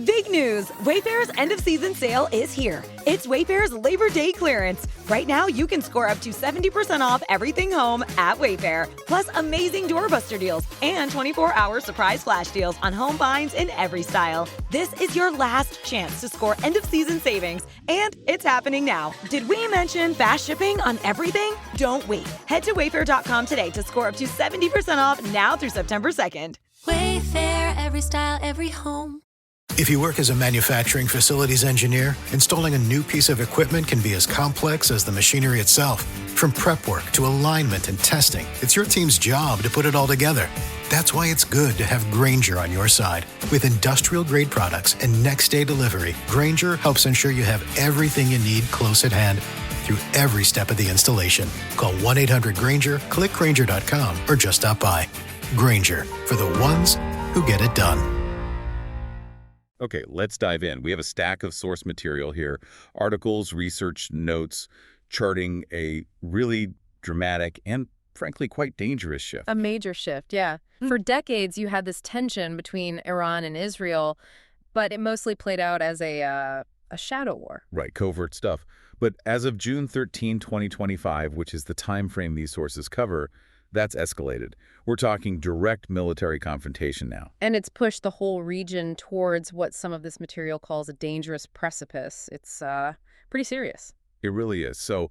Big news! Wayfair's end-of-season sale is here. It's Wayfair's Labor Day clearance. Right now, you can score up to 70% off everything home at Wayfair, plus amazing doorbuster deals and 24-hour surprise flash deals on home finds in every style. This is your last chance to score end-of-season savings, and it's happening now. Did we mention fast shipping on everything? Don't wait. Head to wayfair.com today to score up to 70% off now through September 2nd. Wayfair, every style, every home. If you work as a manufacturing facilities engineer, installing a new piece of equipment can be as complex as the machinery itself. From prep work to alignment and testing, it's your team's job to put it all together. That's why it's good to have Grainger on your side. With industrial-grade products and next-day delivery, Grainger helps ensure you have everything you need close at hand through every step of the installation. Call 1-800-GRAINGER, click Grainger.com, or just stop by. Grainger, for the ones who get it done. Okay, let's dive in. We have a stack of source material here, articles, research, notes, charting a really dramatic and, frankly, quite dangerous shift. A major shift, yeah. For decades, you had this tension between Iran and Israel, but it mostly played out as a shadow war. Right, covert stuff. But as of June 13, 2025, which is the time frame these sources cover, that's escalated. We're talking direct military confrontation now. And it's pushed the whole region towards what some of this material calls a dangerous precipice. It's pretty serious. It really is. So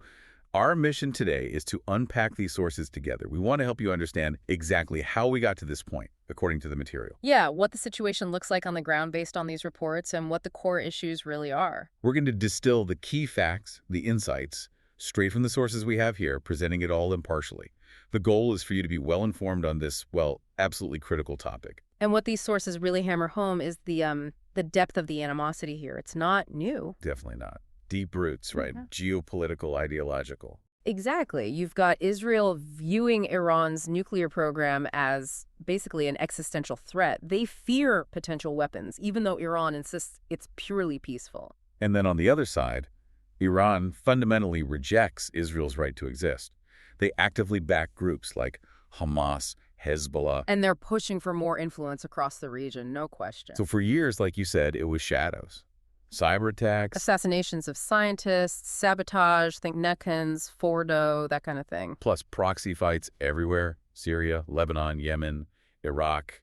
our mission today is to unpack these sources together. We want to help you understand exactly how we got to this point, according to the material. Yeah, what the situation looks like on the ground based on these reports and what the core issues really are. We're going to distill the key facts, the insights, straight from the sources we have here, presenting it all impartially. The goal is for you to be well-informed on this, well, absolutely critical topic. And what these sources really hammer home is the depth of the animosity here. It's not new. Definitely not. Deep roots, right? Geopolitical, ideological. Exactly. You've got Israel viewing Iran's nuclear program as basically an existential threat. They fear potential weapons, even though Iran insists it's purely peaceful. And then on the other side, Iran fundamentally rejects Israel's right to exist. They actively back groups like Hamas, Hezbollah. And they're pushing for more influence across the region, no question. So for years, like you said, it was shadows. Cyber attacks. Assassinations of scientists, sabotage, think Nekans, Fordo, that kind of thing. Plus proxy fights everywhere. Syria, Lebanon, Yemen, Iraq.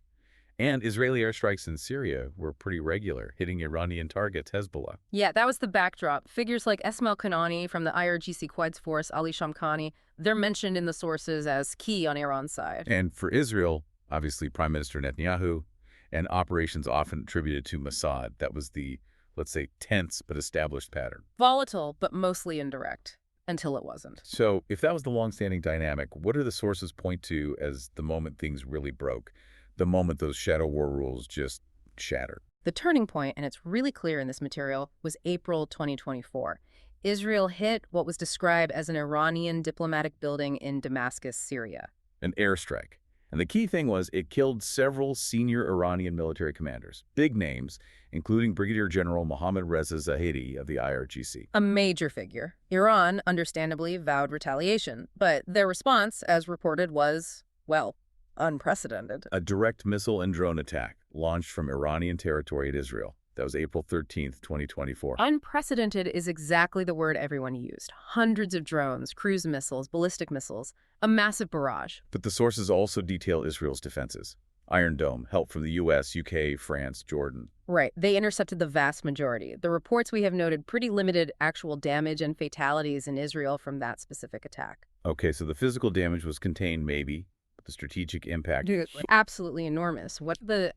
And Israeli airstrikes in Syria were pretty regular, hitting Iranian targets, Hezbollah. Yeah, that was the backdrop. Figures like Esmail Kanani from the IRGC Quds Force, Ali Shamkhani, they're mentioned in the sources as key on Iran's side. And for Israel, obviously Prime Minister Netanyahu, and operations often attributed to Mossad. That was the, let's say, tense but established pattern. Volatile, but mostly indirect, until it wasn't. So if that was the long-standing dynamic, what do the sources point to as the moment things really broke? The moment those shadow war rules just shattered? The turning point, and it's really clear in this material, was April 2024. Israel hit what was described as an Iranian diplomatic building in Damascus, Syria. An airstrike. And the key thing was it killed several senior Iranian military commanders, big names, including Brigadier General Mohammad Reza Zahedi of the IRGC. A major figure. Iran, understandably, vowed retaliation, but their response, as reported, was, well, unprecedented. A direct missile and drone attack launched from Iranian territory at Israel. That was April 13th, 2024. Unprecedented is exactly the word everyone used. Hundreds of drones, cruise missiles, ballistic missiles, a massive barrage. But the sources also detail Israel's defenses. Iron Dome, help from the U.S., UK, France, Jordan. Right. They intercepted the vast majority. The reports we have noted pretty limited actual damage and fatalities in Israel from that specific attack. Okay, so the physical damage was contained maybe, but the strategic impact... Absolutely enormous. What the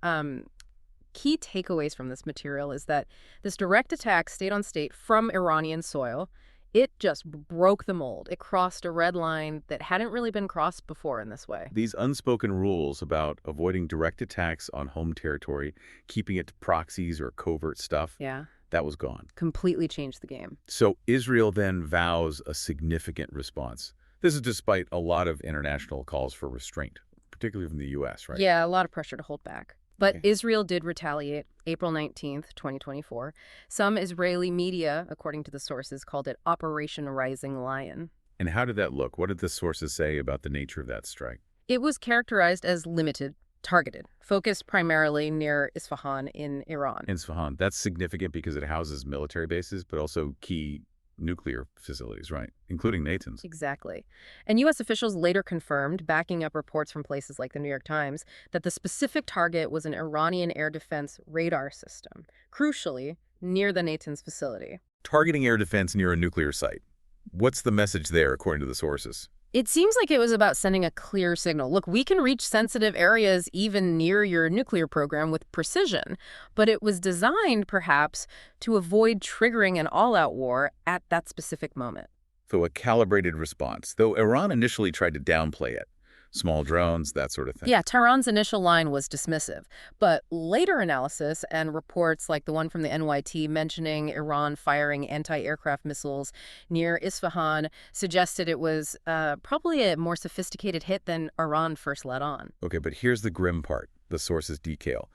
key takeaways from this material is that this direct attack state on state from Iranian soil, it just broke the mold. It crossed a red line that hadn't really been crossed before in this way. These unspoken rules about avoiding direct attacks on home territory, keeping it to proxies or covert stuff, that was gone. Completely changed the game. So Israel then vows a significant response. This is despite a lot of international calls for restraint, particularly from the U.S., right? Yeah, a lot of pressure to hold back. But Israel did retaliate April 19th, 2024. Some Israeli media, according to the sources, called it Operation Rising Lion. And how did that look? What did the sources say about the nature of that strike? It was characterized as limited, targeted, focused primarily near Isfahan in Iran. Isfahan, that's significant because it houses military bases, but also key nuclear facilities, right? Including Natanz. Exactly. And U.S. officials later confirmed, backing up reports from places like the New York Times, that the specific target was an Iranian air defense radar system, crucially, near the Natanz facility. Targeting air defense near a nuclear site. What's the message there, according to the sources? It seems like it was about sending a clear signal. Look, we can reach sensitive areas even near your nuclear program with precision, but it was designed, perhaps, to avoid triggering an all-out war at that specific moment. So a calibrated response, though Iran initially tried to downplay it. Small drones, that sort of thing. Yeah, Tehran's initial line was dismissive, but later analysis and reports like the one from the NYT mentioning Iran firing anti-aircraft missiles near Isfahan suggested it was probably a more sophisticated hit than Iran first let on. Okay, but here's the grim part, the sources detail.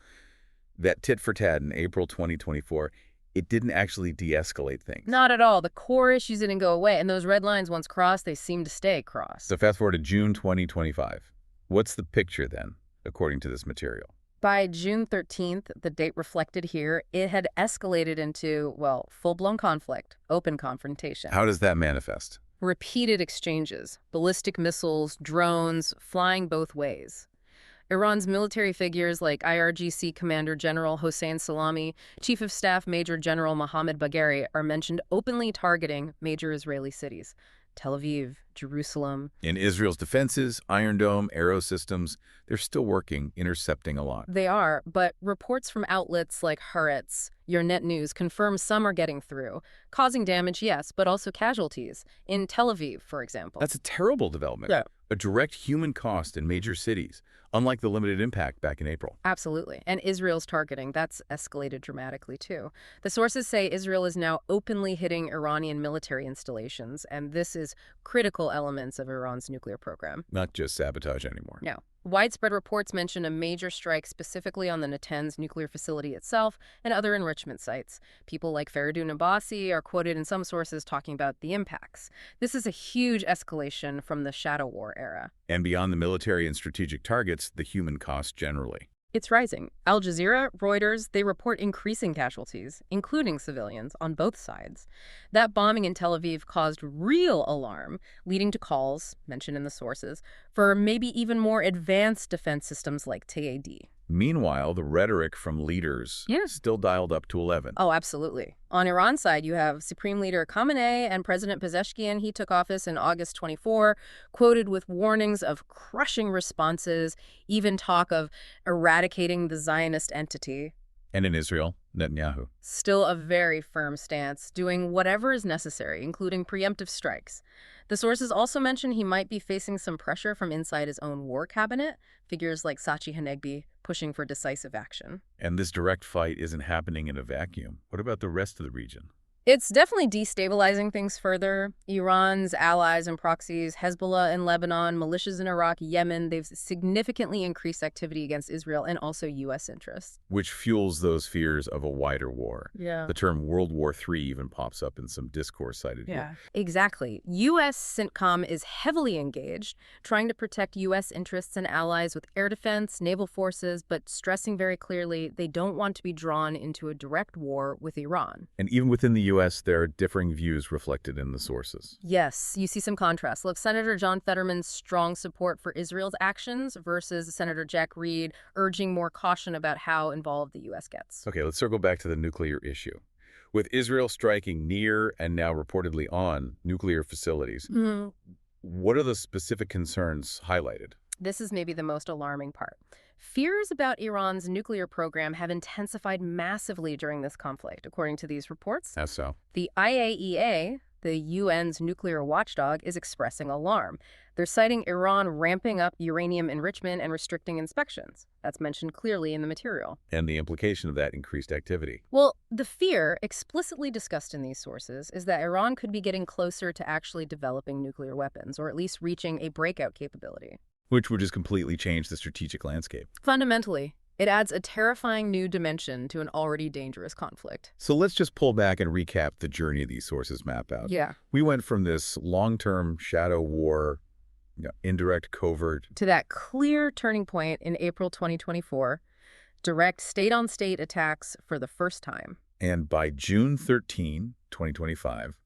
That tit for tat in April 2024, it didn't actually de-escalate things. Not at all. The core issues didn't go away, and those red lines, once crossed, they seem to stay crossed. So fast forward to June 2025. What's the picture then, according to this material? By June 13th, the date reflected here, it had escalated into, well, full-blown conflict, open confrontation. How does that manifest? Repeated exchanges, ballistic missiles, drones, flying both ways. Iran's military figures like IRGC Commander General Hossein Salami, Chief of Staff Major General Mohammad Bagheri are mentioned openly targeting major Israeli cities. Tel Aviv, Jerusalem. In Israel's defenses, Iron Dome, Arrow systems, they're still working, intercepting a lot. They are, but reports from outlets like Haaretz, Your Net News, confirm some are getting through, causing damage, yes, but also casualties. In Tel Aviv, for example. That's a terrible development. Yeah. A direct human cost in major cities, unlike the limited impact back in April. Absolutely. And Israel's targeting, that's escalated dramatically too. The sources say Israel is now openly hitting Iranian military installations, and this is critical elements of Iran's nuclear program. Not just sabotage anymore. No. Widespread reports mention a major strike specifically on the Natanz nuclear facility itself and other enrichment sites. People like Faridun Abbasi are quoted in some sources talking about the impacts. This is a huge escalation from the shadow war era. And beyond the military and strategic targets, the human cost generally. It's rising. Al Jazeera, Reuters, they report increasing casualties, including civilians, on both sides. That bombing in Tel Aviv caused real alarm, leading to calls, mentioned in the sources, for maybe even more advanced defense systems like TAD. Meanwhile, the rhetoric from leaders still dialed up to 11. Oh, absolutely. On Iran's side, you have Supreme Leader Khamenei and President Pezeshkian. He took office in August 24, quoted with warnings of crushing responses, even talk of eradicating the Zionist entity. And in Israel, Netanyahu. Still a very firm stance, doing whatever is necessary, including preemptive strikes. The sources also mention he might be facing some pressure from inside his own war cabinet, figures like Sachi Hanegbi pushing for decisive action. And this direct fight isn't happening in a vacuum. What about the rest of the region? It's definitely destabilizing things further. Iran's allies and proxies, Hezbollah in Lebanon, militias in Iraq, Yemen, they've significantly increased activity against Israel and also U.S. interests. Which fuels those fears of a wider war. Yeah. The term World War III even pops up in some discourse cited here. Exactly. U.S. CENTCOM is heavily engaged, trying to protect U.S. interests and allies with air defense, naval forces, but stressing very clearly they don't want to be drawn into a direct war with Iran. And even within the U.S., there are differing views reflected in the sources. Yes, you see some contrast. Look, Senator John Fetterman's strong support for Israel's actions versus Senator Jack Reed urging more caution about how involved the U.S. gets. Okay, let's circle back to the nuclear issue. With Israel striking near and now reportedly on nuclear facilities, what are the specific concerns highlighted? This is maybe the most alarming part. Fears about Iran's nuclear program have intensified massively during this conflict, according to these reports. How so? The IAEA, the UN's nuclear watchdog, is expressing alarm. They're citing Iran ramping up uranium enrichment and restricting inspections. That's mentioned clearly in the material. And the implication of that increased activity. Well, the fear, explicitly discussed in these sources, is that Iran could be getting closer to actually developing nuclear weapons, or at least reaching a breakout capability. Which would just completely change the strategic landscape. Fundamentally, it adds a terrifying new dimension to an already dangerous conflict. So let's just pull back and recap the journey these sources map out. Yeah. We went from this long-term shadow war, Yeah, indirect, covert. To that clear turning point in April 2024, direct state-on-state attacks for the first time. And by June 13, 2025,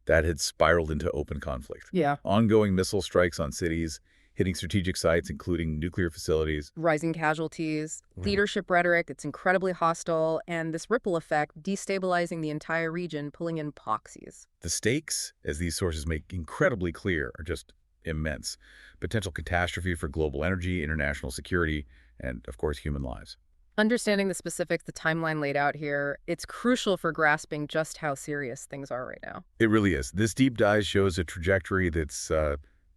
that had spiraled into open conflict. Yeah. Ongoing missile strikes on cities, hitting strategic sites, including nuclear facilities. Rising casualties, leadership rhetoric, it's incredibly hostile, and this ripple effect destabilizing the entire region, pulling in proxies. The stakes, as these sources make incredibly clear, are just immense. Potential catastrophe for global energy, international security, and, of course, human lives. Understanding the specifics, the timeline laid out here, it's crucial for grasping just how serious things are right now. It really is. This deep dive shows a trajectory that's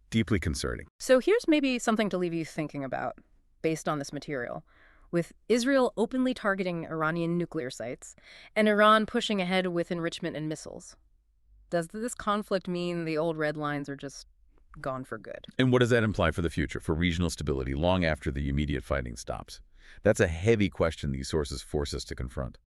deeply concerning. So here's maybe something to leave you thinking about based on this material. With Israel openly targeting Iranian nuclear sites and Iran pushing ahead with enrichment and missiles, does this conflict mean the old red lines are just gone for good? And what does that imply for the future, for regional stability, long after the immediate fighting stops? That's a heavy question these sources force us to confront.